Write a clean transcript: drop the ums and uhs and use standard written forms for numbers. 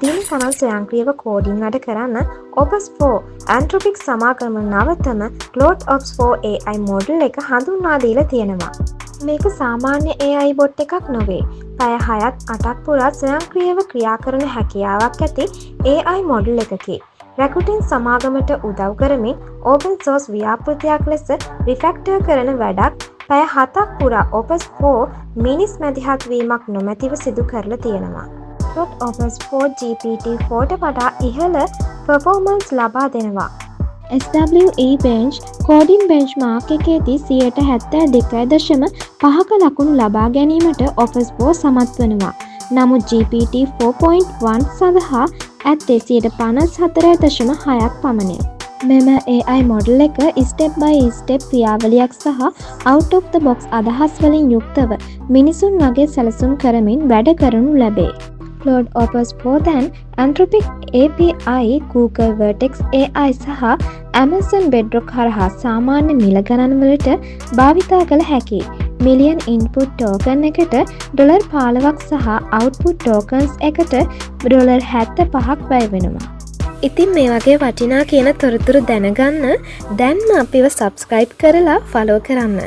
දින ගණන් ස්වයංක්‍රීයව කෝඩින් වැඩ කරන්න Opus 4 Anthropic සමාගම නවතම Claude Ops 4 AI මොඩල් එක හඳුන්වා දීලා තියෙනවා. මේක සාමාන්‍ය AI බොට් එකක් නොවේ. පැය 6ත් 8ක් පුරා ස්වයංක්‍රීයව ක්‍රියා කරන හැකියාවක් ඇති AI මොඩල් එකකි. Rakuten සමාගමට උදව් කරමින් open source ව්‍යාපෘතියක් ලෙස රිෆැක්ටර් කරන වැඩක් පැය 7ක් පුරා Opus 4 මිනිස් මැදිහත් වීමක් නොමැතිව සිදු කරලා තියෙනවා. Opus 4 GPT-4ට වඩා ඉහළ පර්ෆෝමන්ස් ලබා දෙනවා. SWE Bench කෝඩින් බෙන්ච්මාර්ක් එකේදී 72.5ක ලකුණු ලබා ගැනීමට Opus 4 සමත් වනවා. නමුත් GPT 4.1 සඳහා ඇත්තේ 54.6ක් පමණය. මෙම AI මොඩල් එක ස්ටෙප් බයි ස්ටෙප් ක්‍රියාවලියක් සහ out of the box අදහස් වලින් යුක්තව මිනිසුන් වගේ සැලසුම් කරමින් වැඩ කරනු ලැබේ. Claude Opus 4 දැන් Anthropic API, Google Vertex AI සහ Amazon Bedrock හරහා සාමාන්‍ය මිල ගණන් වලට භාවිතා කළ හැකි. මිලියන් ඉන්පුට් ටෝකන් එකට $15ක් සහ අවුට්පුට් ටෝකන්ස් එකට $75ක් වැය වෙනවා. ඉතින් මේ වගේ වටිනා කියන තොරතුරු දැනගන්න දැන්ම අපිව සබ්ස්ක්‍රයිබ් කරලා ෆලෝ කරන්න.